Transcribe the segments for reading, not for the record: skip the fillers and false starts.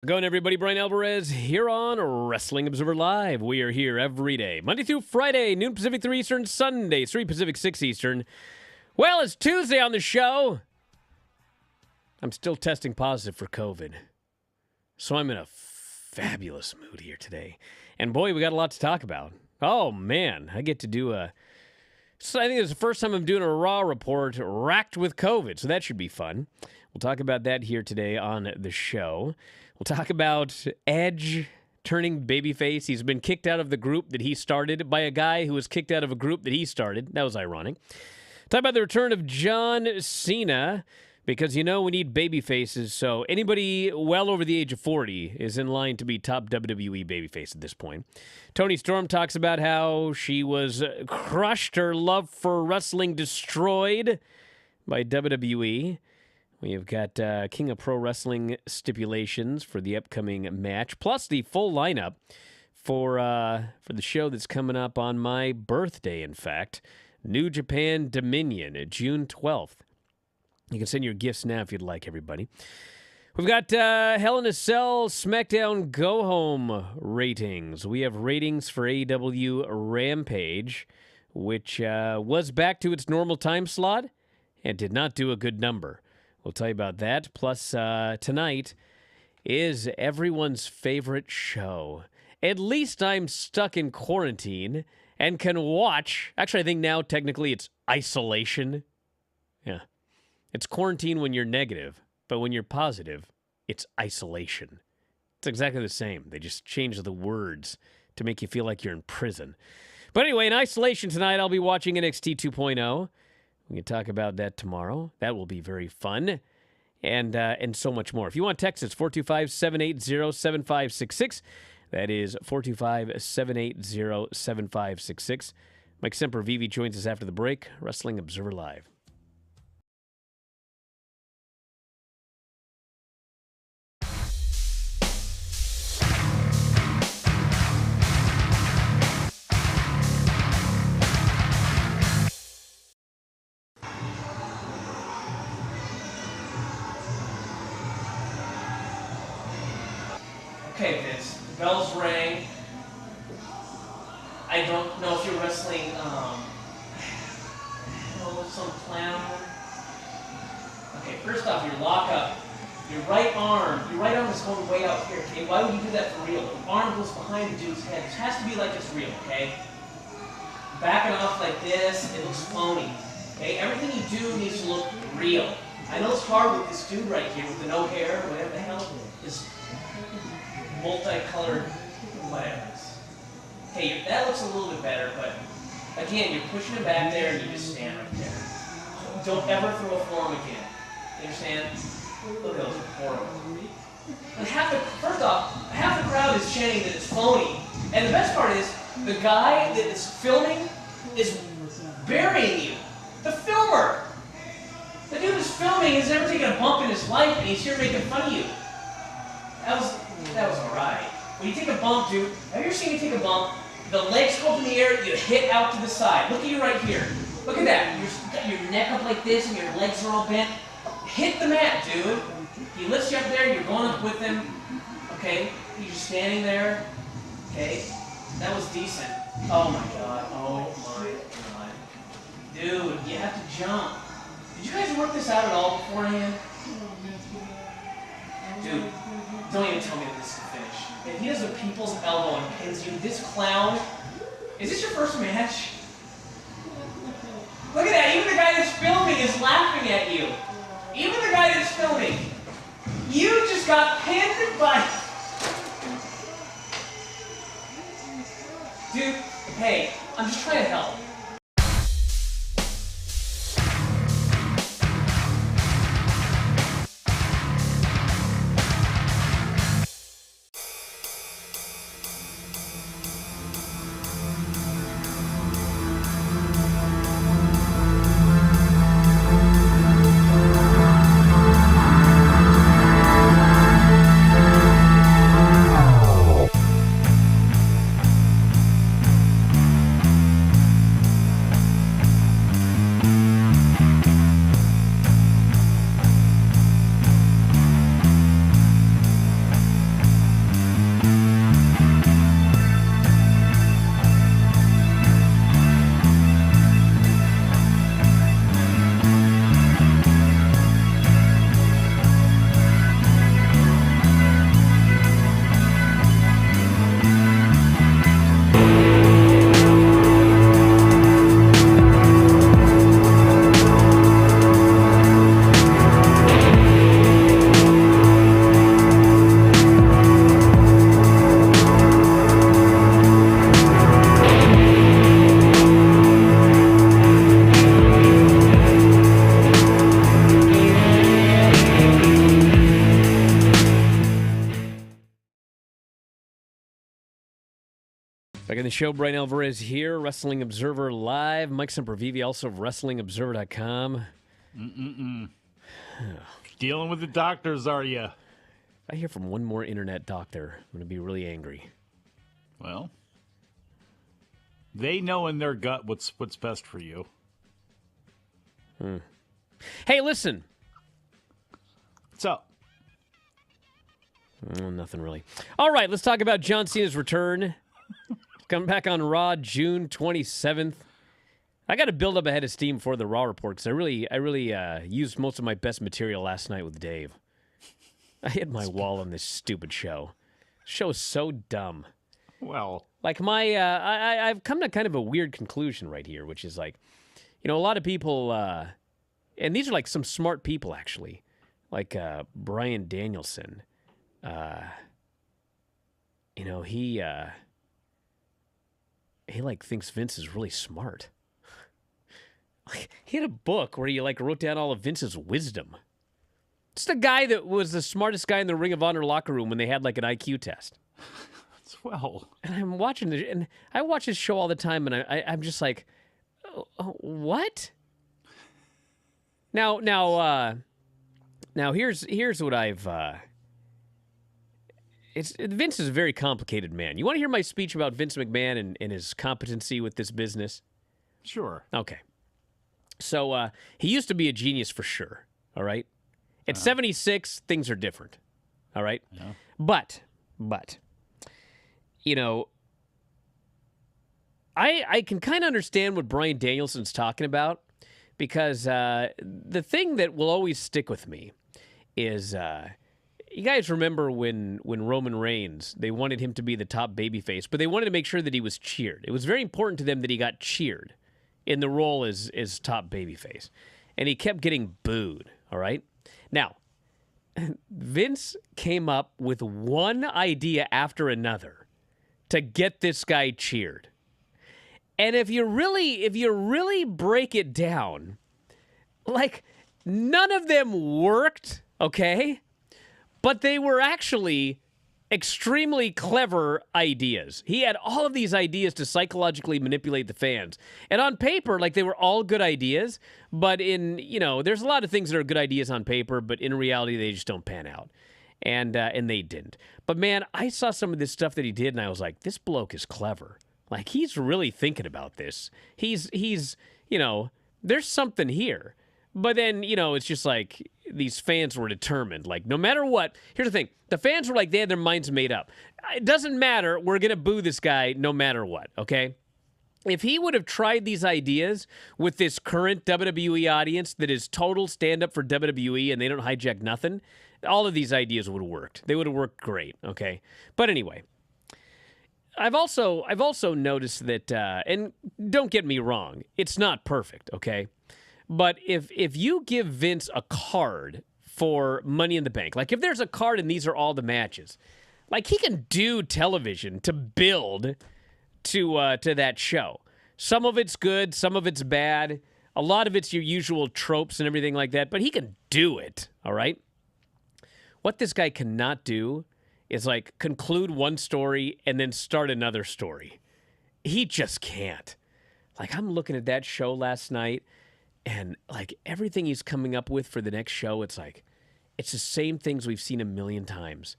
Going, everybody. Bryan Alvarez here on Wrestling Observer Live. We are here every day, Monday through Friday, noon Pacific, 3 Eastern, Sunday, 3 Pacific, 6 Eastern. Well, it's Tuesday on the show. I'm still testing positive for COVID, so I'm in a fabulous mood here today. And boy, we got a lot to talk about. Oh, man, I get to do so I think it's the first time I'm doing a Raw report racked with COVID, so that should be fun. We'll talk about that here today on the show. We'll talk about Edge turning babyface. He's been kicked out of the group that he started by a guy who was kicked out of a group that he started. That was ironic. Talk about the return of John Cena, because we need babyfaces, so anybody well over the age of 40 is in line to be top WWE babyface at this point. Toni Storm talks about how she was crushed, her love for wrestling destroyed by WWE. We've got King of Pro Wrestling stipulations for the upcoming match, plus the full lineup for the show that's coming up on my birthday, in fact. New Japan Dominion, June 12th. You can send your gifts now if you'd like, everybody. We've got Hell in a Cell SmackDown Go Home ratings. We have ratings for AEW Rampage, which was back to its normal time slot and did not do a good number. We'll tell you about that. Plus, tonight is everyone's favorite show. At least I'm stuck in quarantine and can watch. Actually, I think now technically it's isolation. Yeah. It's quarantine when you're negative, but when you're positive, it's isolation. It's exactly the same. They just change the words to make you feel like you're in prison. But anyway, in isolation tonight, I'll be watching NXT 2.0. We can talk about that tomorrow. That will be very fun. And so much more. If you want to text, it's 425-780-7566. That is 425-780-7566. Mike Sempervive joins us after the break. Wrestling Observer Live. Okay, Vince, the bells rang. I don't know if you're wrestling, some clown. Okay, first off, your lockup. Your right arm is going way out here, okay? Why would you do that for real? The arm goes behind the dude's head. It has to be like it's real, okay? Backing off like this, it looks phony, okay? Everything you do needs to look real. I know it's hard with this dude right here with the no hair, whatever the hell is multicolored, whatever. Okay, that looks a little bit better, but again, you're pushing it back there and you just stand right there. Don't ever throw a forearm again. You understand? Look at those, horrible. And first off, half the crowd is chanting that it's phony. And the best part is, the guy that is filming is burying you. The filmer! The dude who's filming has never taken a bump in his life and he's here making fun of you. That was alright. When you take a bump, dude, have you ever seen me take a bump? The legs go up in the air, you hit out to the side. Look at you right here. Look at that. You got your neck up like this and your legs are all bent. Hit the mat, dude. He lifts you up there, you're going up with him. Okay? You're just standing there. Okay? That was decent. Oh my god. Oh my god. Dude, you have to jump. Did you guys work this out at all beforehand? Dude, don't even tell me that this is the finish. If he does a people's elbow and pins you, this clown, is this your first match? Look at that, even the guy that's filming is laughing at you. Even the guy that's filming. You just got pinned by... Dude, hey, I'm just trying to help. Back in the show, Bryan Alvarez here, Wrestling Observer Live. Mike Sempervive, also of WrestlingObserver.com. Dealing with the doctors, are you? I hear from one more internet doctor, I'm going to be really angry. Well, they know in their gut what's best for you. Hey, listen. What's up? Nothing really. All right, let's talk about John Cena's return. Coming back on Raw, June 27th. I got to build up a head of steam for the Raw report because I really used most of my best material last night with Dave. I hit my wall on this stupid show. Show is so dumb. Well, like I've come to kind of a weird conclusion right here, which is like, a lot of people, and these are like some smart people actually, like Bryan Danielson. He like thinks Vince is really smart. Like, he had a book where he like wrote down all of Vince's wisdom. It's the guy that was the smartest guy in the Ring of Honor locker room when they had like an IQ test. Well, and I'm watching it, and I watch his show all the time, and I'm just like, what? Now, here's what I've. Vince is a very complicated man. You want to hear my speech about Vince McMahon and his competency with this business? Sure. Okay. So he used to be a genius for sure. All right. At 76, things are different. All right. Yeah. But, I can kind of understand what Bryan Danielson's talking about because the thing that will always stick with me is you guys remember when Roman Reigns, they wanted him to be the top babyface, but they wanted to make sure that he was cheered. It was very important to them that he got cheered in the role as top babyface. And he kept getting booed, all right? Now, Vince came up with one idea after another to get this guy cheered. And if you really break it down, like none of them worked, okay? But they were actually extremely clever ideas. He had all of these ideas to psychologically manipulate the fans. And on paper, like they were all good ideas, but there's a lot of things that are good ideas on paper, but in reality, they just don't pan out. And they didn't. But man, I saw some of this stuff that he did, and I was like, this bloke is clever. Like, he's really thinking about this. He's there's something here. But then, it's just like these fans were determined. Like, no matter what, here's the thing. The fans were like, they had their minds made up. It doesn't matter. We're going to boo this guy no matter what, okay? If he would have tried these ideas with this current WWE audience that is total stand-up for WWE and they don't hijack nothing, all of these ideas would have worked. They would have worked great, okay? But anyway, I've also noticed that, and don't get me wrong, it's not perfect, okay? But if you give Vince a card for Money in the Bank, like if there's a card and these are all the matches, like he can do television to build to that show. Some of it's good, some of it's bad. A lot of it's your usual tropes and everything like that, but he can do it, all right? What this guy cannot do is like conclude one story and then start another story. He just can't. Like I'm looking at that show last night and like everything he's coming up with for the next show, it's like, it's the same things we've seen a million times.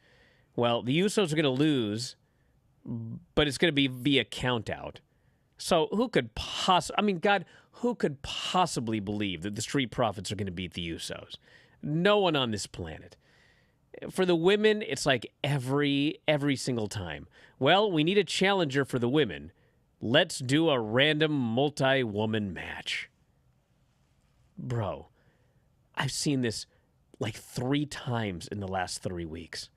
Well, the Usos are going to lose, but it's going to be via count out. So who could possibly believe that the Street Profits are going to beat the Usos? No one on this planet. For the women, it's like every single time. Well, we need a challenger for the women. Let's do a random multi-woman match. Bro, I've seen this like 3 times in the last 3 weeks.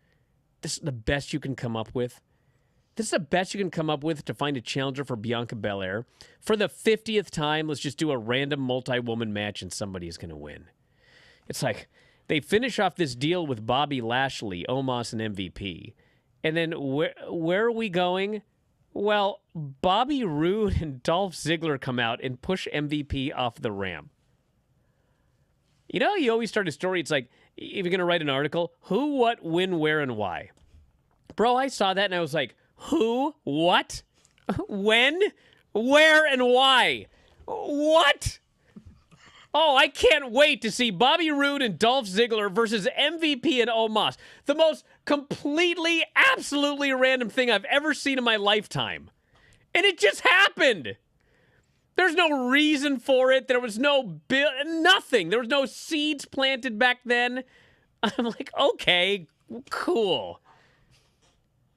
This is the best you can come up with. This is the best you can come up with to find a challenger for Bianca Belair. For the 50th time, let's just do a random multi-woman match and somebody's going to win. It's like they finish off this deal with Bobby Lashley, Omos, and MVP. And then where are we going? Well, Bobby Roode and Dolph Ziggler come out and push MVP off the ramp. You know, you always start a story, it's like, if you're going to write an article, who, what, when, where, and why. Bro, I saw that and I was like, who, what, When? Where? And why? What? Oh, I can't wait to see Bobby Roode and Dolph Ziggler versus MVP and Omos. The most completely, absolutely random thing I've ever seen in my lifetime. And it just happened. There's no reason for it. There was no nothing. There was no seeds planted back then. I'm like, okay, cool.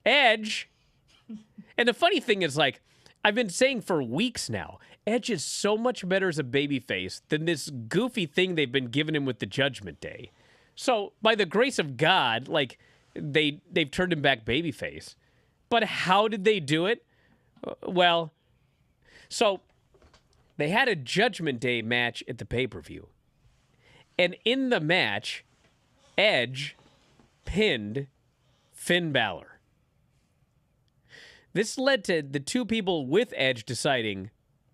Edge. And the funny thing is, like, I've been saying for weeks now, Edge is so much better as a babyface than this goofy thing they've been giving him with the Judgment Day. So, by the grace of God, like, they've turned him back babyface. But how did they do it? Well, so they had a Judgment Day match at the pay-per-view. And in the match, Edge pinned Finn Balor. This led to the two people with Edge deciding,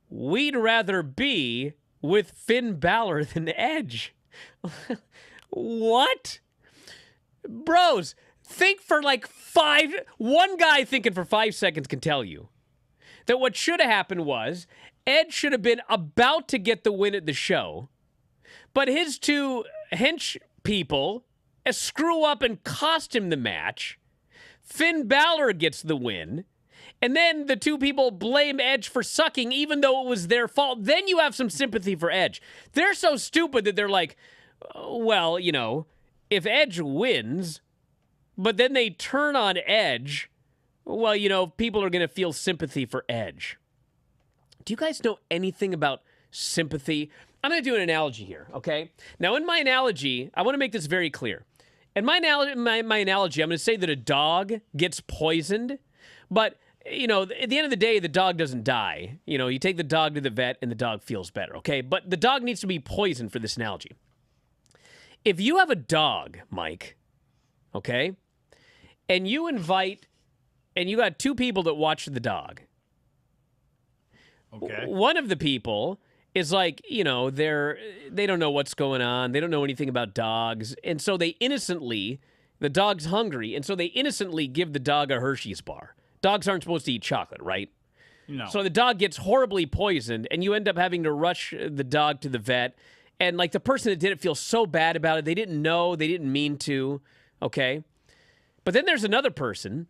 we'd rather be with Finn Balor than Edge. What? Bros, think for like one guy thinking for 5 seconds can tell you that what should have happened was Edge should have been about to get the win at the show, but his two hench people screw up and cost him the match. Finn Balor gets the win. And then the two people blame Edge for sucking, even though it was their fault. Then you have some sympathy for Edge. They're so stupid that they're like, well, you know, if Edge wins, but then they turn on Edge, well, you know, people are going to feel sympathy for Edge. Do you guys know anything about sympathy? I'm going to do an analogy here, okay? Now, in my analogy, I want to make this very clear. In my analogy, I'm going to say that a dog gets poisoned, but you know, at the end of the day, the dog doesn't die. You know, you take the dog to the vet and the dog feels better, okay? But the dog needs to be poisoned for this analogy. If you have a dog, Mike, okay, and you got two people that watch the dog. Okay. One of the people is like, you know, they don't know what's going on. They don't know anything about dogs. And so the dog's hungry, and so they innocently give the dog a Hershey's bar. Dogs aren't supposed to eat chocolate, right? No. So the dog gets horribly poisoned, and you end up having to rush the dog to the vet. And, like, the person that did it feels so bad about it. They didn't know. They didn't mean to, okay? But then there's another person,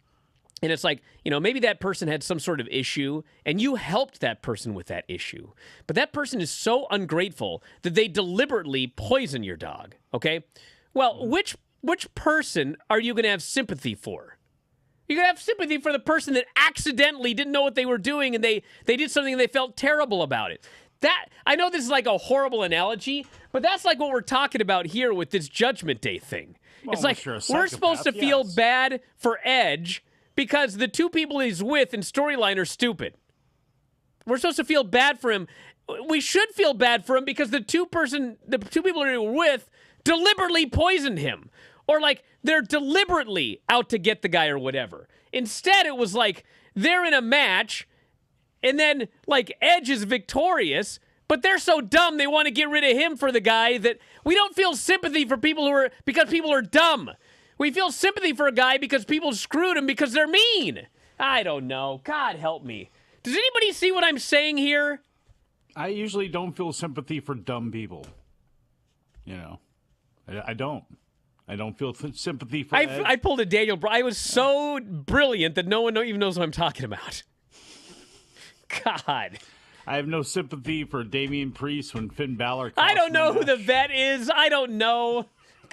and it's like, you know, maybe that person had some sort of issue, and you helped that person with that issue. But that person is so ungrateful that they deliberately poison your dog, okay? Well, which person are you going to have sympathy for? You're going to have sympathy for the person that accidentally didn't know what they were doing and they did something and they felt terrible about it. That, I know this is like a horrible analogy, but that's like what we're talking about here with this Judgment Day thing. Well, it's like we're supposed to feel bad for Edge because the two people he's with in storyline are stupid. We're supposed to feel bad for him. We should feel bad for him because the two people he was with deliberately poisoned him. Or like they're deliberately out to get the guy or whatever. Instead, it was like they're in a match and then like Edge is victorious, but they're so dumb they want to get rid of him for the guy that we don't feel sympathy for because people are dumb. We feel sympathy for a guy because people screwed him because they're mean. I don't know. God help me. Does anybody see what I'm saying here? I usually don't feel sympathy for dumb people. You know, I don't. I don't feel sympathy for Edge. I pulled a Daniel Bryan. I was so brilliant that no one even knows what I'm talking about. God. I have no sympathy for Damian Priest when Finn Balor I don't know who the vet is. I don't know.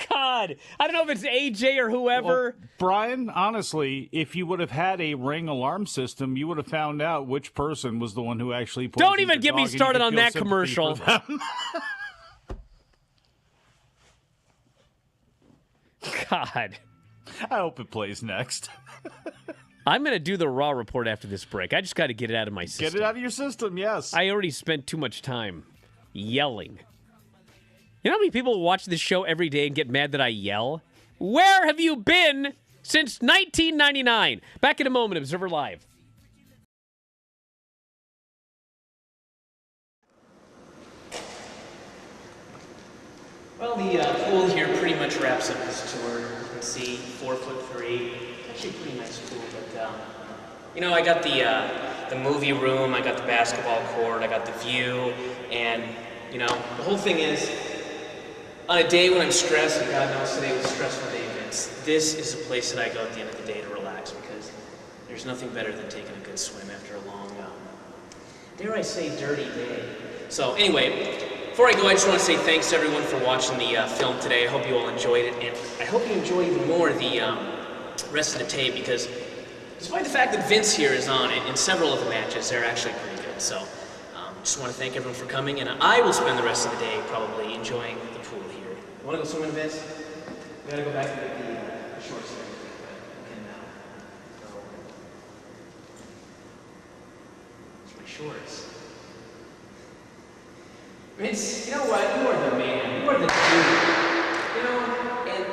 God. I don't know if it's AJ or whoever. Well, Brian, honestly, if you would have had a ring alarm system, you would have found out which person was the one who actually poisoned Don't even get me started on that commercial. God. I hope it plays next. I'm going to do the Raw report after this break. I just got to get it out of my system. Get it out of your system, yes. I already spent too much time yelling. You know how many people watch this show every day and get mad that I yell? Where have you been since 1999? Back in a moment, Observer Live. Well, the pool here pretty much wraps up this tour. You can see 4'3". Actually a pretty nice pool, but You know, I got the movie room, I got the basketball court, I got the view, and, you know, the whole thing is, on a day when I'm stressed, and God knows today was a stressful day, Vince, this is the place that I go at the end of the day to relax, because there's nothing better than taking a good swim after a long, dare I say, dirty day. So anyway, before I go, I just want to say thanks to everyone for watching the film today. I hope you all enjoyed it, and I hope you enjoy even more the rest of the tape, because despite the fact that Vince here is on it, in several of the matches, they're actually pretty good. So just want to thank everyone for coming, and I will spend the rest of the day probably enjoying the pool here. You want to go swimming, Vince? We got to go back and get the shorts and everything, but we can go. It's my shorts. Vince, you know what? You are the man. You are the dude. You know, and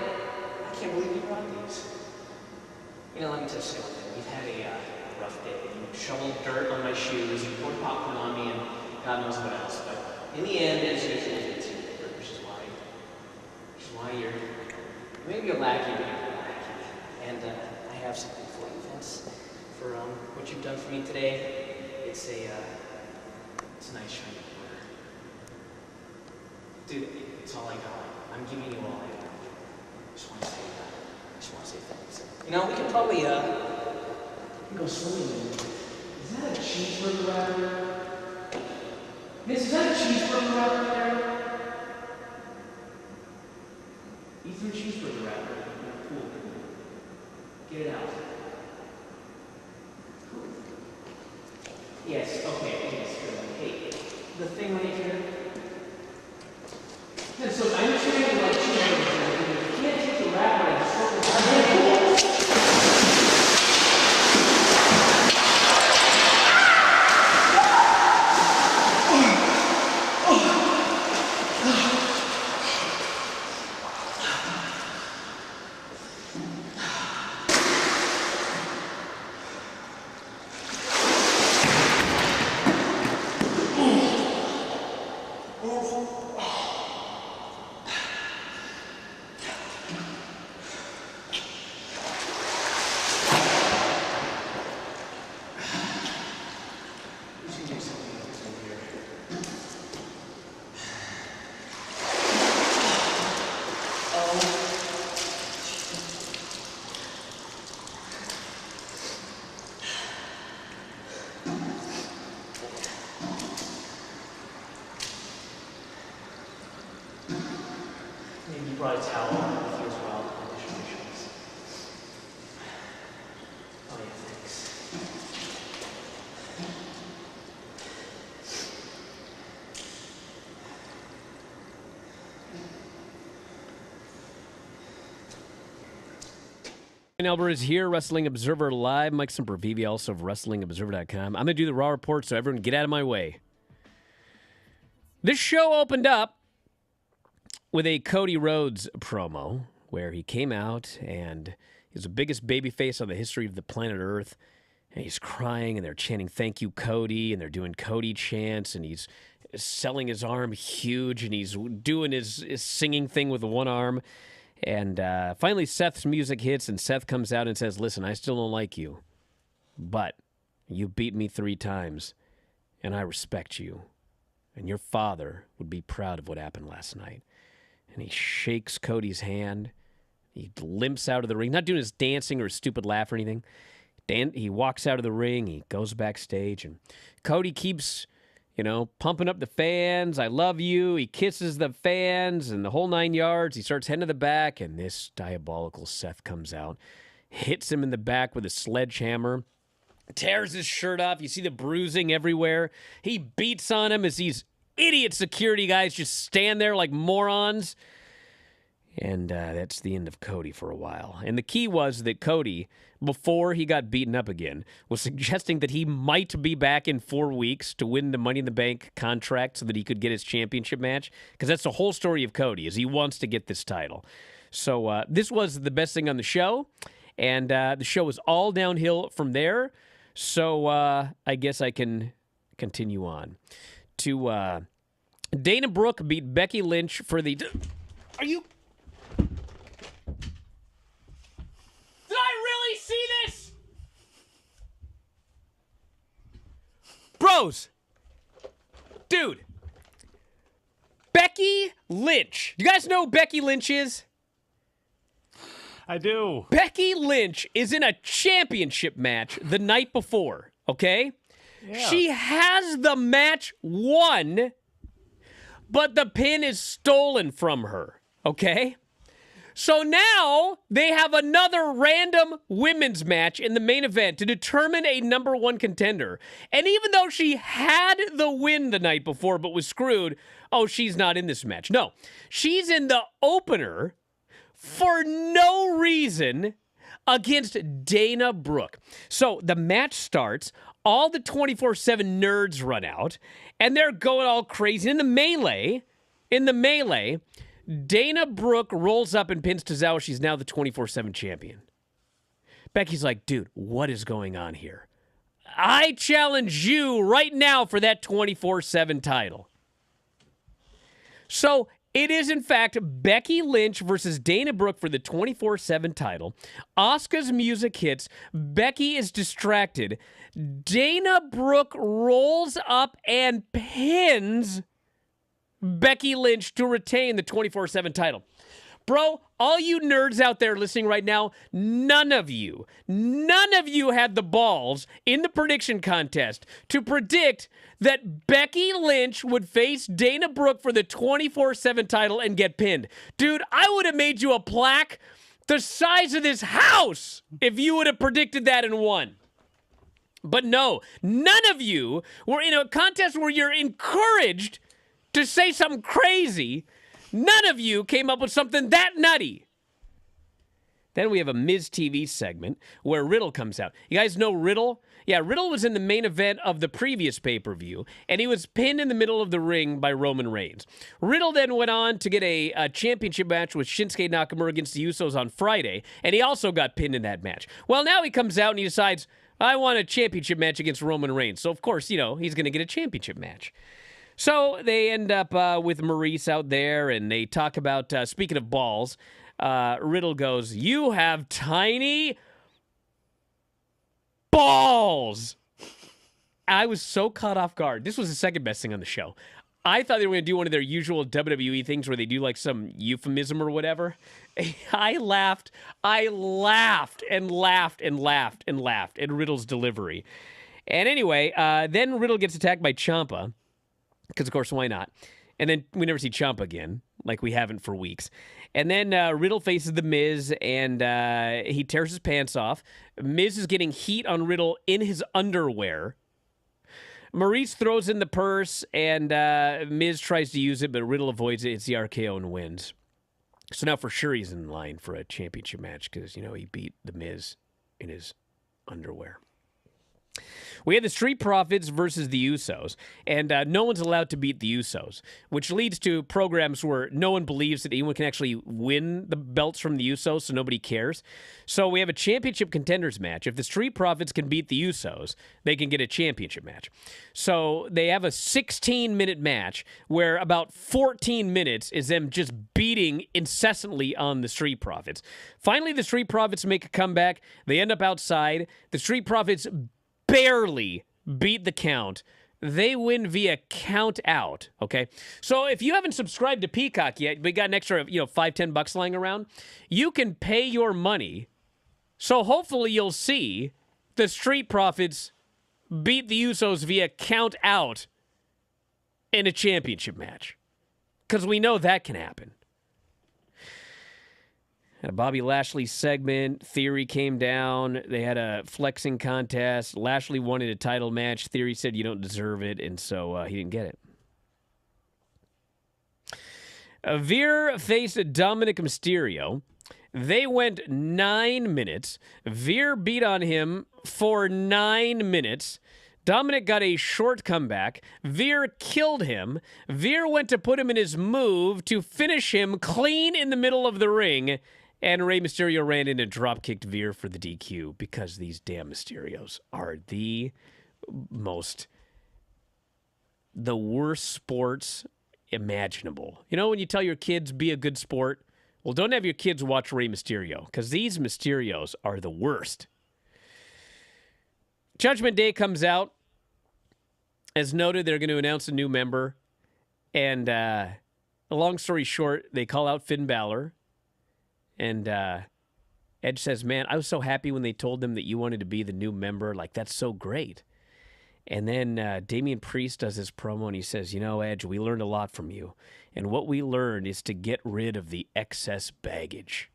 I can't believe you brought these. You know, let me just say one thing. We've had a rough day. You shoveled dirt on my shoes, you poured popcorn on me, and God knows what else. But in the end, as usual, it's you, which is why you're maybe a lackey, but you're a lackey. And I have something for you, Vince, for what you've done for me today. It's a nice shiny quarter. Dude, it's all I got. I'm giving you all I got. I just want to say that. I just want to say thanks. You know, we can probably go swimming. Is that a cheeseburger wrapper? Vince, is that a cheeseburger wrapper there? Eat through cheeseburger wrapper in a pool. Get it out. Cool. Yes, okay, yes, good. Hey, the thing right here. So I understand you like cheeseburgers. You can't take the wrapper and just throw it in the pool. Maybe you brought a towel with you as well. Oh yeah, thanks. Bryan Alvarez here, Wrestling Observer Live. Mike Sempervive, also of WrestlingObserver.com. I'm going to do the Raw Report, so everyone get out of my way. This show opened up with a Cody Rhodes promo where he came out and he's the biggest babyface on the history of the planet Earth. And he's crying and they're chanting, "Thank you, Cody." And they're doing Cody chants and he's selling his arm huge and he's doing his singing thing with the one arm. And finally Seth's music hits and Seth comes out and says, "Listen, I still don't like you, but you beat me 3 times and I respect you. And your father would be proud of what happened last night." And he shakes Cody's hand. He limps out of the ring, not doing his dancing or his stupid laugh or anything. He walks out of the ring. He goes backstage. And Cody keeps, pumping up the fans. "I love you." He kisses the fans and the whole 9 yards. He starts heading to the back. And this diabolical Seth comes out, hits him in the back with a sledgehammer, tears his shirt off. You see the bruising everywhere. He beats on him as these idiot security guys just stand there like morons. And that's the end of Cody for a while. And the key was that Cody, before he got beaten up again, was suggesting that he might be back in 4 weeks to win the Money in the Bank contract so that he could get his championship match. Because that's the whole story of Cody, is he wants to get this title. So this was the best thing on the show. And the show was all downhill from there. So I guess I can continue on to Dana Brooke beat Becky Lynch for the... Are you... Did I really see this? Usos. Dude. Becky Lynch. You guys know who Becky Lynch is? I do. Becky Lynch is in a championship match the night before, okay? Yeah. She has the match won, but the pin is stolen from her, okay? So now they have another random women's match in the main event to determine a number one contender. And even though she had the win the night before but was screwed, oh, she's not in this match. No, she's in the opener for no reason against Dana Brooke. So the match starts, all the 24/7 nerds run out, and they're going all crazy. In the melee, Dana Brooke rolls up and pins Tozawa. She's now the 24/7 champion. Becky's like, dude, what is going on here? I challenge you right now for that 24/7 title. So it is, in fact, Becky Lynch versus Dana Brooke for the 24/7 title. Asuka's music hits. Becky is distracted. Dana Brooke rolls up and pins Becky Lynch to retain the 24/7 title. Bro, all you nerds out there listening right now, none of you had the balls in the prediction contest to predict that Becky Lynch would face Dana Brooke for the 24/7 title and get pinned. Dude, I would have made you a plaque the size of this house if you would have predicted that and won. But no, none of you were in a contest where you're encouraged to say something crazy. None of you came up with something that nutty. Then we have a Miz TV segment where Riddle comes out. You guys know Riddle? Yeah, Riddle was in the main event of the previous pay-per-view, and he was pinned in the middle of the ring by Roman Reigns. Riddle then went on to get a championship match with Shinsuke Nakamura against the Usos on Friday, and he also got pinned in that match. Well, now he comes out and he decides, I want a championship match against Roman Reigns. So, of course, he's going to get a championship match. So they end up with Maurice out there, and they talk about, speaking of balls, Riddle goes, you have tiny balls. I was so caught off guard. This was the second best thing on the show. I thought they were going to do one of their usual WWE things where they do like some euphemism or whatever. I laughed and laughed at Riddle's delivery. And anyway, then Riddle gets attacked by Ciampa. Because, of course, why not? And then we never see Ciampa again, like we haven't for weeks. And then Riddle faces The Miz, and he tears his pants off. Miz is getting heat on Riddle in his underwear. Maurice throws in the purse, and Miz tries to use it, but Riddle avoids it. It's the RKO and wins. So now for sure he's in line for a championship match because, he beat The Miz in his underwear. We had the Street Profits versus the Usos, and no one's allowed to beat the Usos, which leads to programs where no one believes that anyone can actually win the belts from the Usos, so nobody cares. So we have a championship contenders match. If the Street Profits can beat the Usos, they can get a championship match. So they have a 16-minute match where about 14 minutes is them just beating incessantly on the Street Profits. Finally, the Street Profits make a comeback. They end up outside. The Street Profits barely beat the count. They win via count out, okay? So if you haven't subscribed to Peacock yet, we got an extra, $5-10 lying around. You can pay your money. So hopefully you'll see the Street Profits beat the Usos via count out in a championship match. Because we know that can happen. A Bobby Lashley segment. Theory came down. They had a flexing contest. Lashley wanted a title match. Theory said you don't deserve it, and so he didn't get it. Veer faced Dominic Mysterio. They went 9 minutes. Veer beat on him for 9 minutes. Dominic got a short comeback. Veer killed him. Veer went to put him in his move to finish him clean in the middle of the ring. And Rey Mysterio ran in and drop-kicked Veer for the DQ because these damn Mysterios are the worst sports imaginable. When you tell your kids, be a good sport? Well, don't have your kids watch Rey Mysterio because these Mysterios are the worst. Judgment Day comes out. as noted, they're going to announce a new member. And long story short, they call out Finn Balor. And Edge says, man, I was so happy when they told them that you wanted to be the new member. Like, that's so great. And then Damian Priest does his promo, and he says, Edge, we learned a lot from you. And what we learned is to get rid of the excess baggage.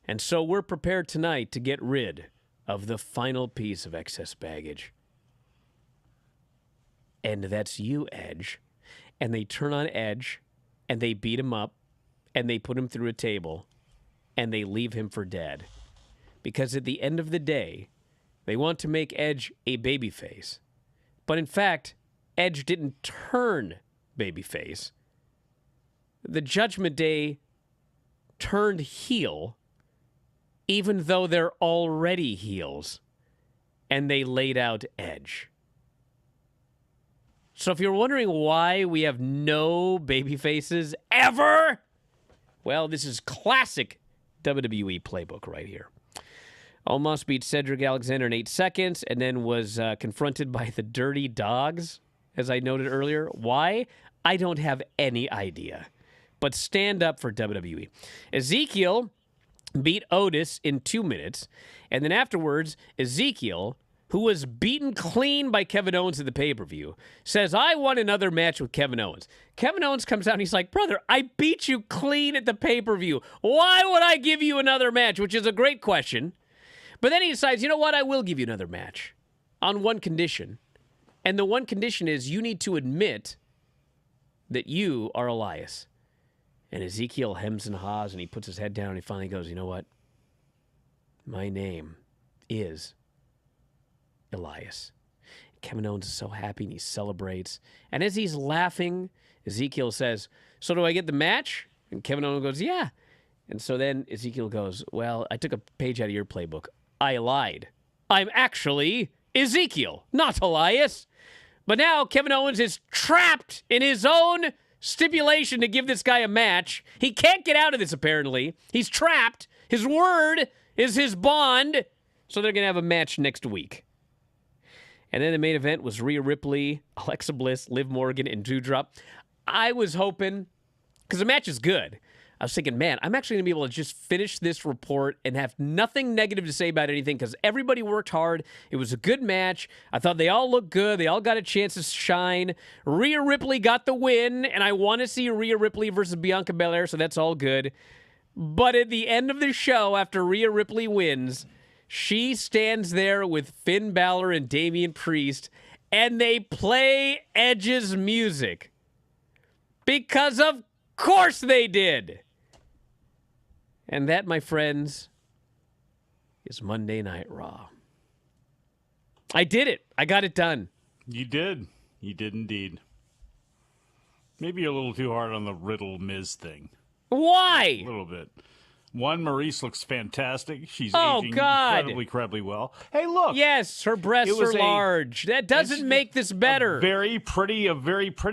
And so we're prepared tonight to get rid of the final piece of excess baggage. And that's you, Edge. And they turn on Edge, and they beat him up, and they put him through a table, and they leave him for dead. Because at the end of the day, they want to make Edge a babyface. But in fact, Edge didn't turn babyface. The Judgment Day turned heel, even though they're already heels, and they laid out Edge. So if you're wondering why we have no baby faces ever, well, this is classic WWE playbook right here. Omos beat Cedric Alexander in 8 seconds and then was confronted by the Dirty Dogs, as I noted earlier. Why? I don't have any idea. But stand up for WWE. Ezekiel beat Otis in 2 minutes, and then afterwards, Ezekiel, who was beaten clean by Kevin Owens at the pay-per-view, says, I want another match with Kevin Owens. Kevin Owens comes out and he's like, brother, I beat you clean at the pay-per-view. Why would I give you another match? Which is a great question. But then he decides, you know what? I will give you another match on one condition. And the one condition is you need to admit that you are Elias. And Ezekiel hems and haws, and he puts his head down, and he finally goes, you know what? My name is Elias. Kevin Owens is so happy, and he celebrates. And as he's laughing, Ezekiel says, so do I get the match? And Kevin Owens goes, yeah. And so then Ezekiel goes, well, I took a page out of your playbook. I lied. I'm actually Ezekiel, not Elias. But now Kevin Owens is trapped in his own stipulation to give this guy a match. He can't get out of this, apparently. He's trapped. His word is his bond. So they're going to have a match next week. And then the main event was Rhea Ripley, Alexa Bliss, Liv Morgan, and Doudrop. I was hoping, because the match is good, I was thinking, man, I'm actually going to be able to just finish this report and have nothing negative to say about anything because everybody worked hard. It was a good match. I thought they all looked good. They all got a chance to shine. Rhea Ripley got the win, and I want to see Rhea Ripley versus Bianca Belair, so that's all good. But at the end of the show, after Rhea Ripley wins, she stands there with Finn Balor and Damian Priest, and they play Edge's music. Because of course they did. And that, my friends, is Monday Night Raw. I did it. I got it done. You did. You did indeed. Maybe you're a little too hard on the Riddle Miz thing. Why? A little bit. One, Maurice looks fantastic. She's aging incredibly well. Hey, look. Yes, her breasts are large. That doesn't make this better. A very pretty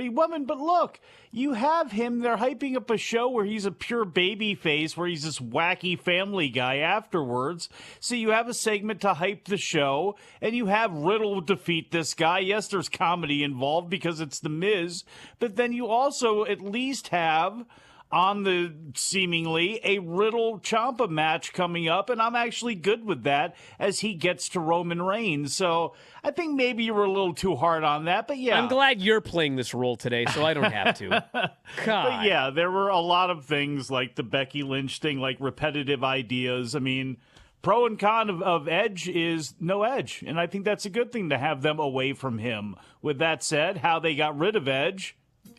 woman. But look, you have him. They're hyping up a show where he's a pure baby face, where he's this wacky family guy afterwards. So you have a segment to hype the show, and you have Riddle defeat this guy. Yes, there's comedy involved because it's The Miz. But then you also at least have on the seemingly a Riddle Ciampa match coming up, and I'm actually good with that as he gets to Roman Reigns. So I think maybe you were a little too hard on that, but yeah. I'm glad you're playing this role today, so I don't have to. God. But yeah, there were a lot of things like the Becky Lynch thing, like repetitive ideas. I mean, pro and con of Edge is no Edge, and I think that's a good thing to have them away from him. With that said, how they got rid of Edge,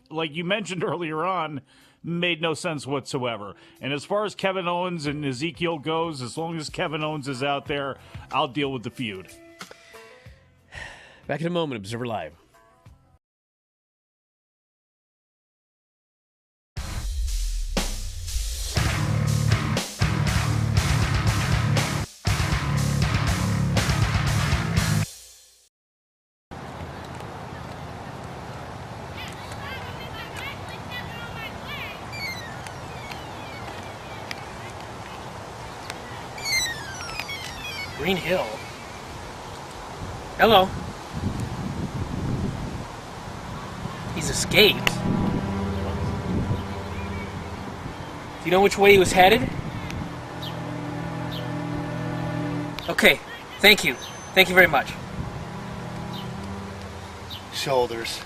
like you mentioned earlier on, made no sense whatsoever. And as far as Kevin Owens and Ezekiel goes, as long as Kevin Owens is out there, I'll deal with the feud. Back in a moment, Observer Live. Green Hill. Hello. he's escaped. Do you know which way he was headed? Okay, thank you. Thank you very much. Shoulders.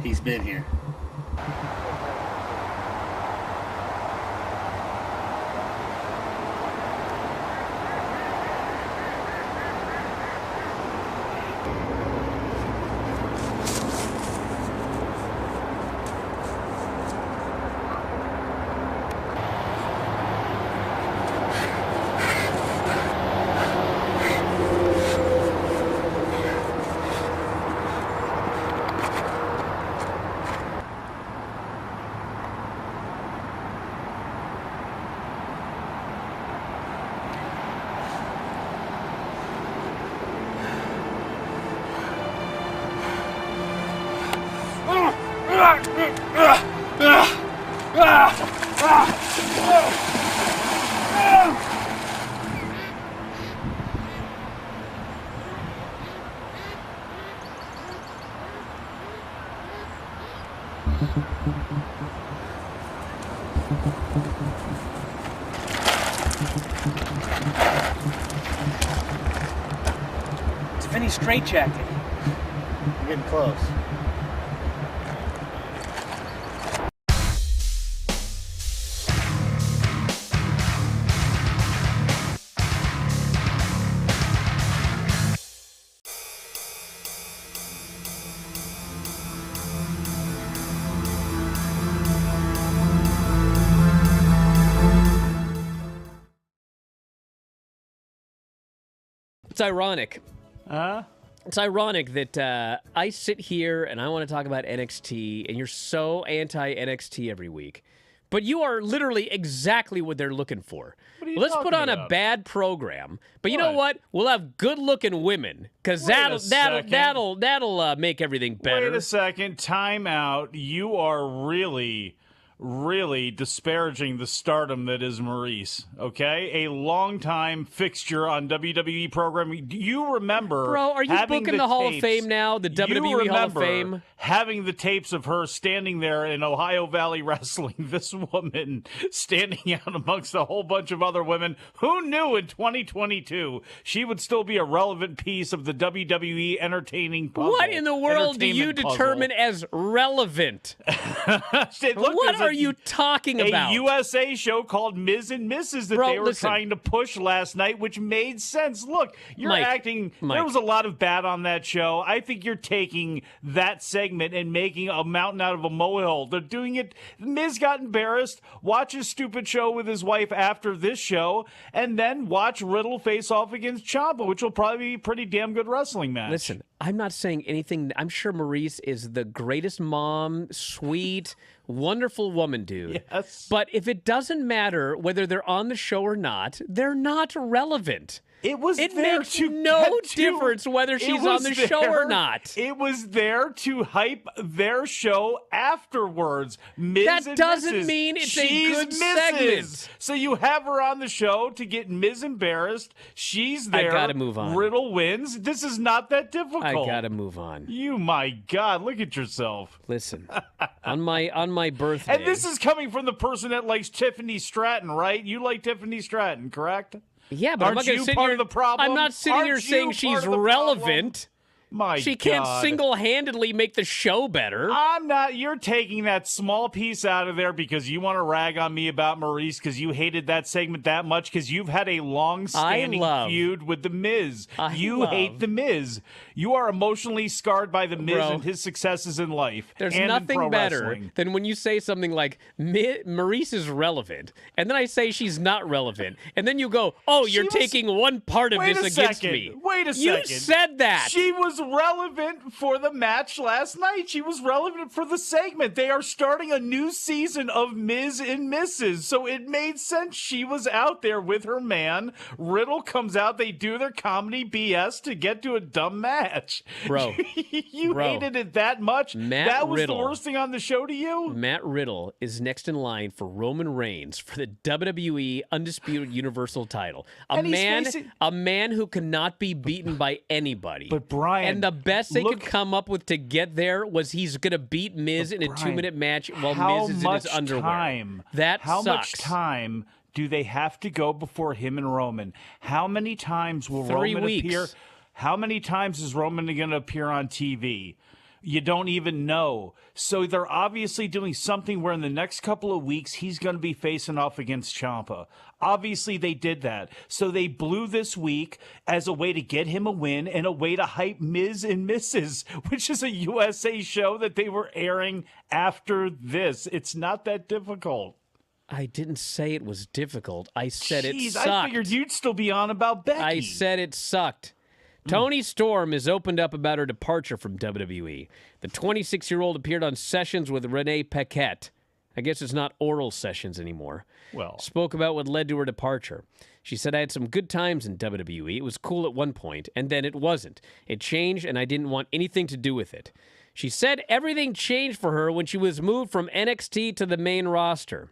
He's been here. It's Vinny's straitjacket. We're getting close. It's ironic. Huh? It's ironic that I sit here and I want to talk about NXT, and you're so anti-NXT every week. But you are literally exactly what they're looking for. What are you Let's put talking on a about? bad program. But you know What? what? We'll have good-looking women, because Wait a that'll make everything better. Wait a second. Time out. You are really disparaging the stardom that is Maurice, okay? A longtime fixture on WWE programming. Do you remember Bro, are you having booking the Hall of tapes- Fame now? The WWE Hall of Fame? Having the tapes of her standing there in Ohio Valley Wrestling, this woman standing out amongst a whole bunch of other women. Who knew in 2022 she would still be a relevant piece of the WWE entertaining puzzle? What in the world do you entertainment puzzle? determine as relevant? Look, What there's are you talking about? A USA show called Ms. and Mrs. that Bro, they were listen. trying to push last night, which made sense. Look, you're Mike, acting. Mike. There was a lot of bad on that show. I think you're taking that segment and making a mountain out of a molehill. They're doing it. Miz got embarrassed. Watch his stupid show with his wife after this show, and then watch Riddle face off against Ciampa, which will probably be a pretty damn good wrestling match. Listen, I'm not saying anything. I'm sure Maurice is the greatest mom, sweet, wonderful woman, dude. Yes. But if it doesn't matter whether they're on the show or not, they're not relevant. It was It there makes to no get to- difference whether It she's on was the show or not. It was there to hype their show afterwards. Ms. That and doesn't Mrs. mean it's a She's good Mrs. segment. So you have her on the show to get Ms. embarrassed. She's there. I gotta move on. Riddle wins. This is not that difficult. I gotta move on. You, my God, look at yourself. Listen, on my birthday. And this is coming from the person that likes Tiffany Stratton, right? You like Tiffany Stratton, correct? Yeah, but I'm Aren't not going to you sit part here. of the problem? I'm not sitting here Aren't saying you she's part of the relevant. My She can't God. single-handedly make the show better. I'm not. You're taking that small piece out of there because you want to rag on me about Maurice because you hated that segment that much because you've had a long-standing feud with The Miz. You hate The Miz. You are emotionally scarred by The Miz and his successes in life. There's and nothing in pro better wrestling. than when you say something like, Maurice is relevant, and then I say she's not relevant, and then you go, oh, you're taking one part of Wait this a against second. me. Wait a second. You said that. She was relevant for the match last night. She was relevant for the segment. They are starting a new season of Ms. and Mrs. So it made sense she was out there with her man. Riddle comes out. They do their comedy BS to get to a dumb match. Bro. You hated it that much? That was the worst thing on the show to you? Matt Riddle is next in line for Roman Reigns for the WWE Undisputed Universal title. A man who cannot be beaten by anybody. But Brian, and the best they could come up with to get there was he's going to beat Miz in a 2-minute match while Miz is in his underwear. How sucks. much time do they have to go before him and Roman? How many times will 3 Roman weeks. appear? How many times is Roman going to appear on TV? You don't even know. So they're obviously doing something where in the next couple of weeks, he's going to be facing off against Ciampa. Obviously, they did that. So they blew this week as a way to get him a win and a way to hype Miz and Mrs., which is a USA show that they were airing after this. It's not that difficult. I didn't say it was difficult. I said it sucked. I figured you'd still be on about Becky. I said it sucked. Toni Storm has opened up about her departure from WWE. The 26-year-old appeared on Sessions with Renee Paquette. I guess it's not oral sessions anymore. Well, spoke about what led to her departure. She said, I had some good times in WWE. It was cool at one point, and then it wasn't. It changed, and I didn't want anything to do with it. She said everything changed for her when she was moved from NXT to the main roster.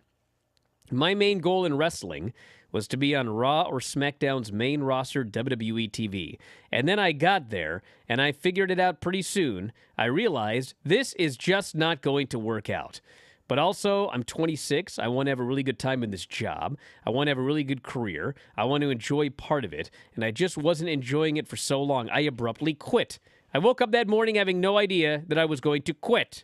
My main goal in wrestling was to be on Raw or SmackDown's main roster WWE TV. And then I got there, and I figured it out pretty soon. I realized this is just not going to work out. But also, I'm 26. I want to have a really good time in this job. I want to have a really good career. I want to enjoy part of it. And I just wasn't enjoying it for so long. I abruptly quit. I woke up that morning having no idea that I was going to quit.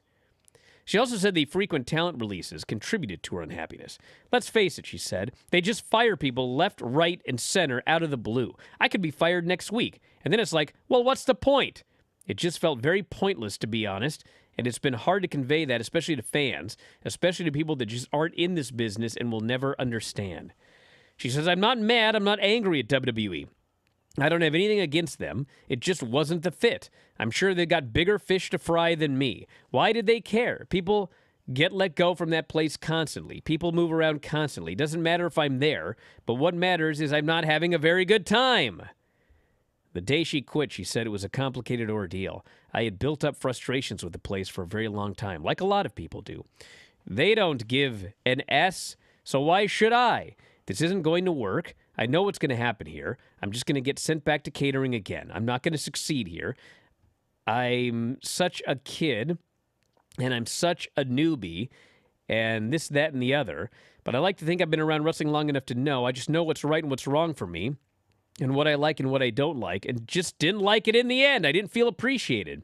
She also said the frequent talent releases contributed to her unhappiness. Let's face it, she said. They just fire people left, right, and center out of the blue. I could be fired next week. And then it's like, well, what's the point? It just felt very pointless, to be honest. And it's been hard to convey that, especially to fans, especially to people that just aren't in this business and will never understand. She says, I'm not mad. I'm not angry at WWE. I don't have anything against them. It just wasn't the fit. I'm sure they got bigger fish to fry than me. Why did they care? People get let go from that place constantly. People move around constantly. Doesn't matter if I'm there, but what matters is I'm not having a very good time. The day she quit, she said it was a complicated ordeal. I had built up frustrations with the place for a very long time, like a lot of people do. They don't give an S, so why should I? This isn't going to work. I know what's going to happen here. I'm just going to get sent back to catering again. I'm not going to succeed here. I'm such a kid, and I'm such a newbie, and this, that, and the other. But I like to think I've been around wrestling long enough to know. I just know what's right and what's wrong for me, and what I like and what I don't like, and just didn't like it in the end. I didn't feel appreciated.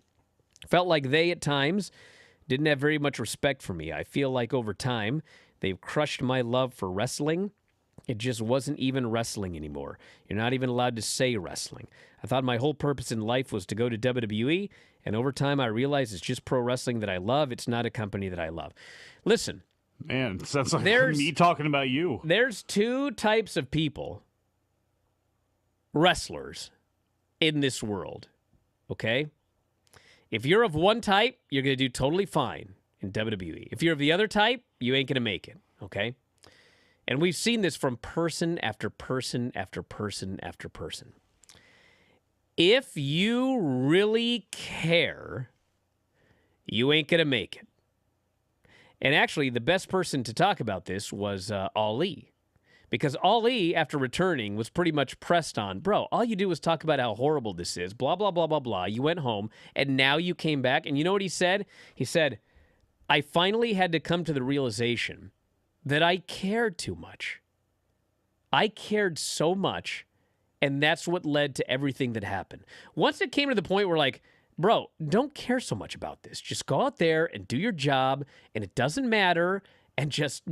Felt like they, at times, didn't have very much respect for me. I feel like over time, they've crushed my love for wrestling. It just wasn't even wrestling anymore. You're not even allowed to say wrestling. I thought my whole purpose in life was to go to WWE, and over time I realized it's just pro wrestling that I love. It's not a company that I love. Listen. Man, it sounds like me talking about you. There's two types of people, wrestlers, in this world, okay? If you're of one type, you're going to do totally fine in WWE. If you're of the other type, you ain't going to make it, okay? And we've seen this from person after person after person after person. If you really care, you ain't going to make it. And actually, the best person to talk about this was Ali. Because Ali, after returning, was pretty much pressed on, bro, all you do is talk about how horrible this is, blah, blah, blah, blah, blah. You went home, and now you came back. And you know what he said? He said, I finally had to come to the realization that I cared too much. I cared so much, and that's what led to everything that happened. Once it came to the point where, like, bro, don't care so much about this. Just go out there and do your job, and it doesn't matter, and just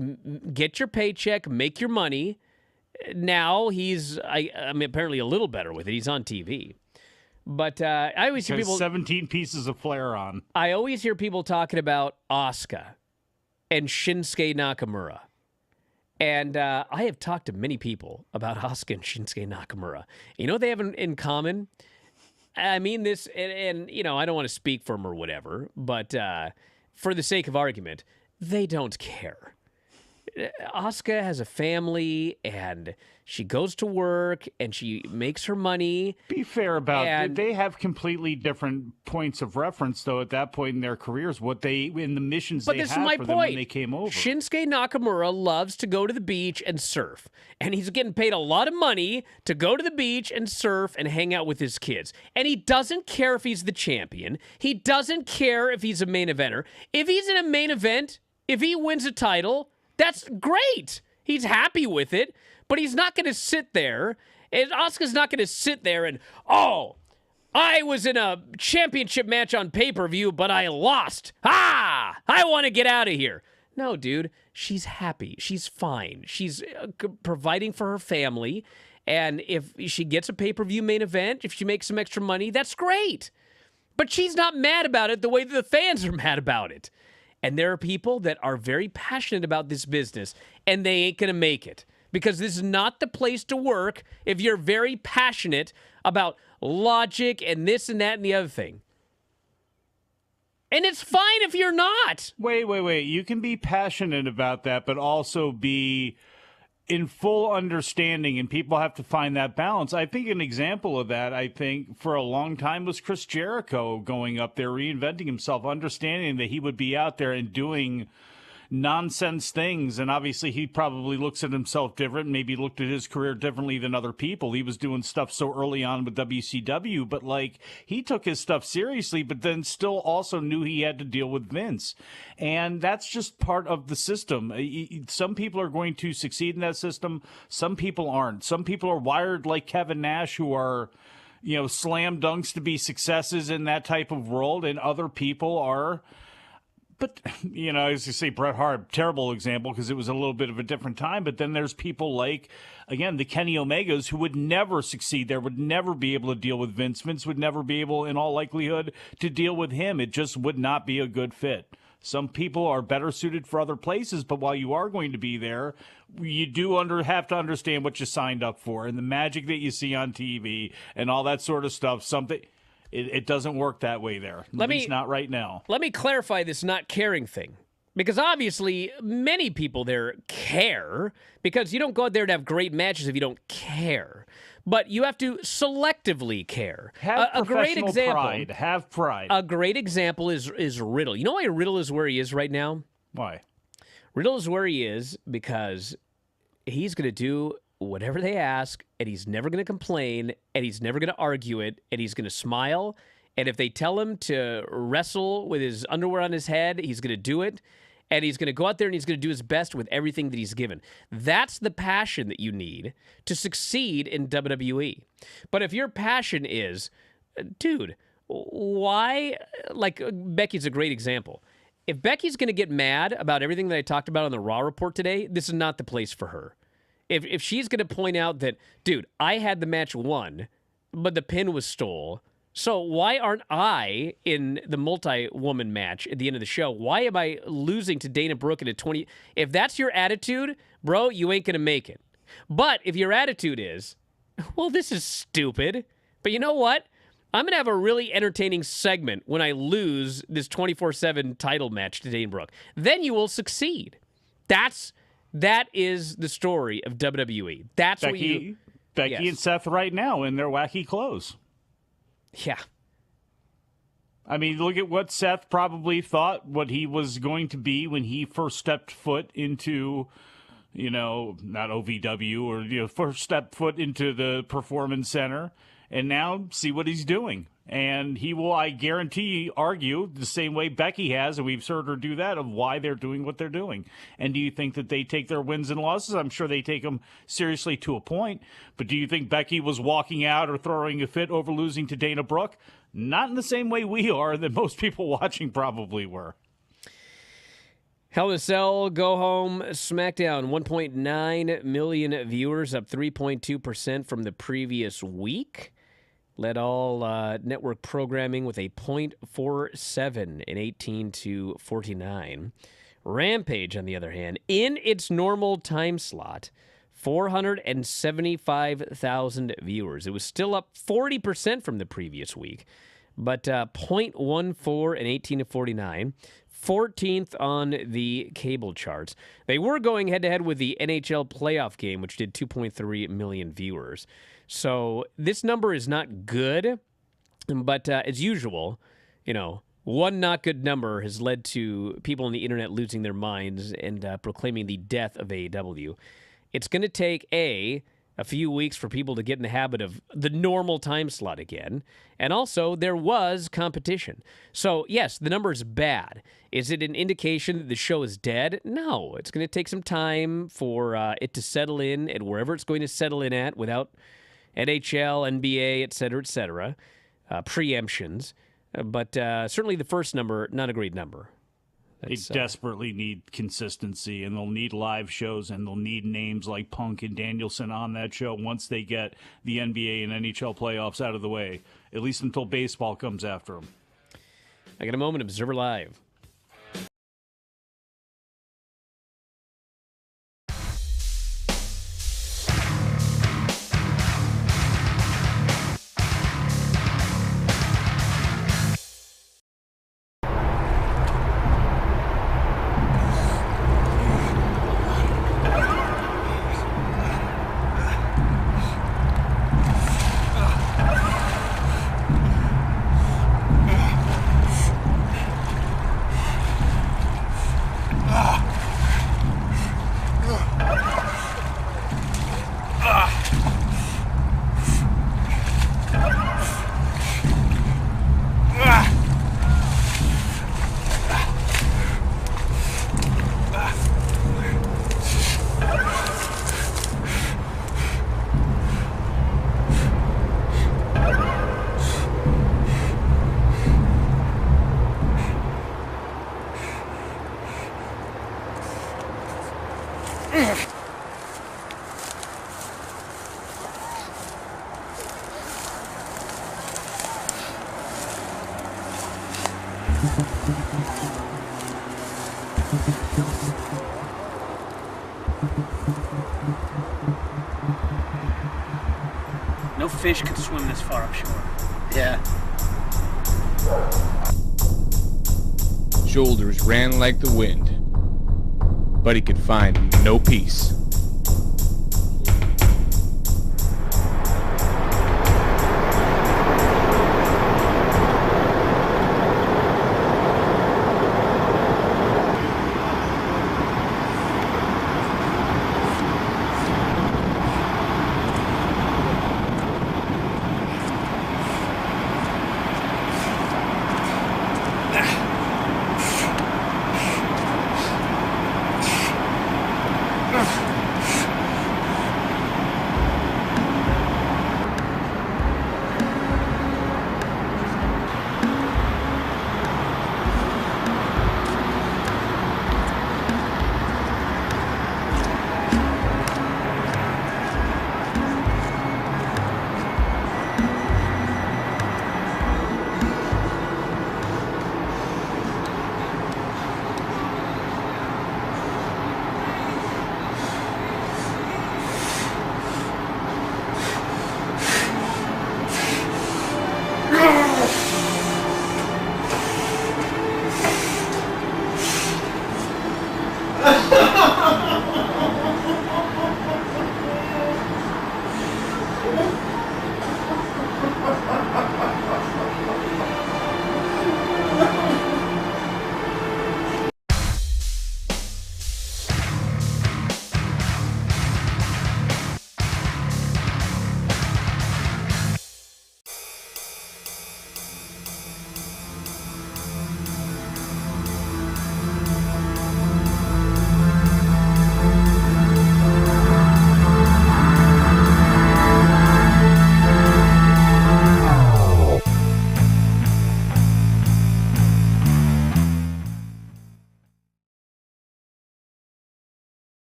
get your paycheck, make your money. Now he's, I mean, apparently a little better with it. He's on TV. But I always hear people... 17 pieces of flair on. I always hear people talking about Asuka and Shinsuke Nakamura. And I have talked to many people about Asuka and Shinsuke Nakamura. You know what they have in common? I mean this, and you know, I don't want to speak for them or whatever, but for the sake of argument, they don't care. Asuka has a family, and she goes to work, and she makes her money. Be fair about it. They have completely different points of reference, though, at that point in their careers, what they, in the missions they had for them when they came over. Shinsuke Nakamura loves to go to the beach and surf, and he's getting paid a lot of money to go to the beach and surf and hang out with his kids. And he doesn't care if he's the champion. He doesn't care if he's a main eventer. If he's in a main event, if he wins a title, that's great. He's happy with it, but he's not going to sit there. And Asuka's not going to sit there and, oh, I was in a championship match on pay-per-view, but I lost. Ah, I want to get out of here. No, dude, she's happy. She's fine. She's providing for her family. And if she gets a pay-per-view main event, if she makes some extra money, that's great. But she's not mad about it the way that the fans are mad about it. And there are people that are very passionate about this business, and they ain't going to make it. Because this is not the place to work if you're very passionate about logic and this and that and the other thing. And it's fine if you're not. Wait. You can be passionate about that, but also be in full understanding, and people have to find that balance. I think an example of that, for a long time was Chris Jericho going up there, reinventing himself, understanding that he would be out there and doing nonsense things. And obviously he probably looks at himself different, maybe looked at his career differently than other people. He was doing stuff so early on with WCW, but like he took his stuff seriously, but then still also knew he had to deal with Vince. And that's just part of the system. Some people are going to succeed in that system. Some people aren't. Some people are wired like Kevin Nash, who are, you know, slam dunks to be successes in that type of world. And other people are, but, you know, as you say, Bret Hart, terrible example because it was a little bit of a different time. But then there's people like, again, the Kenny Omegas who would never succeed there, would never be able to deal with Vince. Vince would never be able, in all likelihood, to deal with him. It just would not be a good fit. Some people are better suited for other places, but while you are going to be there, you do have to understand what you signed up for and the magic that you see on TV and all that sort of stuff. It doesn't work that way there. At least not right now. Let me clarify this not caring thing. Because obviously, many people there care. Because you don't go out there to have great matches if you don't care. But you have to selectively care. Have a great example, pride. Have pride. A great example is Riddle. You know why Riddle is where he is right now? Why? Riddle is where he is because he's going to do whatever they ask, and he's never going to complain, and he's never going to argue it, and he's going to smile. And if they tell him to wrestle with his underwear on his head, he's going to do it. And he's going to go out there and he's going to do his best with everything that he's given. That's the passion that you need to succeed in WWE. But if your passion is, dude, why? Like, Becky's a great example. If Becky's going to get mad about everything that I talked about on the Raw report today, this is not the place for her. If she's going to point out that, dude, I had the match won, but the pin was stole, so why aren't I in the multi-woman match at the end of the show? Why am I losing to Dana Brooke in a 20? If that's your attitude, bro, you ain't going to make it. But if your attitude is, well, this is stupid, but you know what? I'm going to have a really entertaining segment when I lose this 24/7 title match to Dana Brooke. Then you will succeed. That's That is the story of WWE. That's what you... Becky Yes. and Seth right now in their wacky clothes. Yeah. I mean, look at what Seth probably thought what he was going to be when he first stepped foot into, not OVW or, first stepped foot into the Performance Center. And now see what he's doing. And he will, I guarantee, argue the same way Becky has, and we've heard her do that, of why they're doing what they're doing. And do you think that they take their wins and losses? I'm sure they take them seriously to a point. But do you think Becky was walking out or throwing a fit over losing to Dana Brooke? Not in the same way we are, that most people watching probably were. Hell in a Cell, Go Home, SmackDown, 1.9 million viewers, up 3.2% from the previous week. Led all network programming with a .47 in 18 to 49. Rampage, on the other hand, in its normal time slot, 475,000 viewers. It was still up 40% from the previous week, but .14 in 18 to 49. 14th on the cable charts. They were going head-to-head with the NHL playoff game, which did 2.3 million viewers. So this number is not good, but as usual, one not good number has led to people on the internet losing their minds and proclaiming the death of AEW. It's going to take a few weeks for people to get in the habit of the normal time slot again. And also, there was competition. So, yes, the number is bad. Is it an indication that the show is dead? No. It's going to take some time for it to settle in at wherever it's going to settle in at without NHL, NBA, et cetera, preemptions. But certainly the first number, not a great number. They desperately need consistency, and they'll need live shows, and they'll need names like Punk and Danielson on that show once they get the NBA and NHL playoffs out of the way, at least until baseball comes after them. I got a moment, Observer Live. No fish can swim this far upshore. Yeah. Shoulders ran like the wind, but he could find no peace.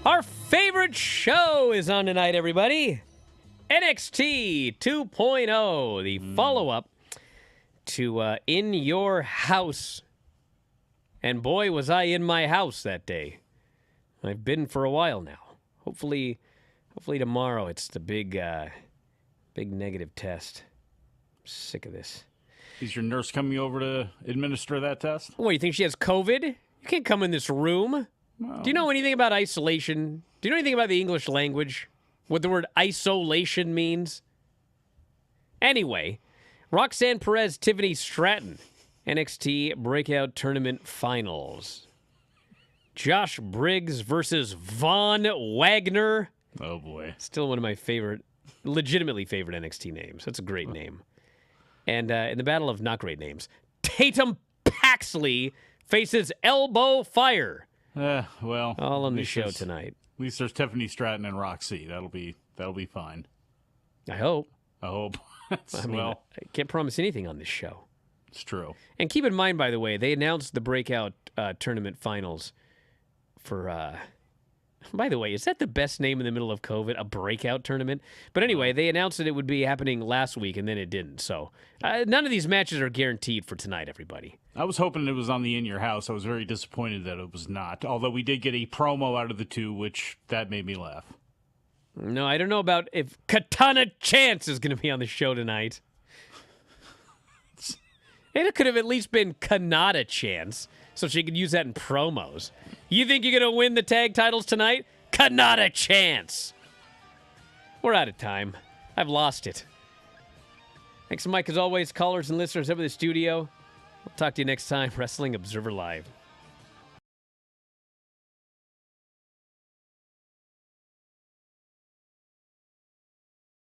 Our favorite show is on tonight, everybody. NXT 2.0, the follow-up to In Your House. And boy, was I in my house that day. I've been for a while now. Hopefully tomorrow it's the big negative test. I'm sick of this. Is your nurse coming over to administer that test? What, you think she has COVID? You can't come in this room. Well, Do you know anything about isolation? Do you know anything about the English language? What the word isolation means? Anyway, Roxanne Perez, Tiffany Stratton, NXT Breakout Tournament Finals. Josh Briggs versus Von Wagner. oh boy. Still one of my legitimately favorite NXT names. That's a great name. And in the battle of not great names, Tatum Paxley faces Elbow Fire. Well, All on at the least show there's- tonight. At least there's Tiffany Stratton and Roxy. That'll be fine. I hope. I hope. I mean, well, I can't promise anything on this show. it's true. And keep in mind, by the way, they announced the Breakout Tournament Finals for... By the way, is that the best name in the middle of COVID? A breakout tournament? But anyway, they announced that it would be happening last week, and then it didn't. So none of these matches are guaranteed for tonight, everybody. I was hoping it was on the In Your House. I was very disappointed that it was not. Although we did get a promo out of the two, which that made me laugh. No, I don't know about if Katana Chance is going to be on the show tonight. And it could have at least been Kanata Chance, so she could use that in promos. You think you're going to win the tag titles tonight? Kanata Chance. We're out of time. I've lost it. Thanks, Mike, as always, callers and listeners over the studio. We'll talk to you next time. Wrestling Observer Live.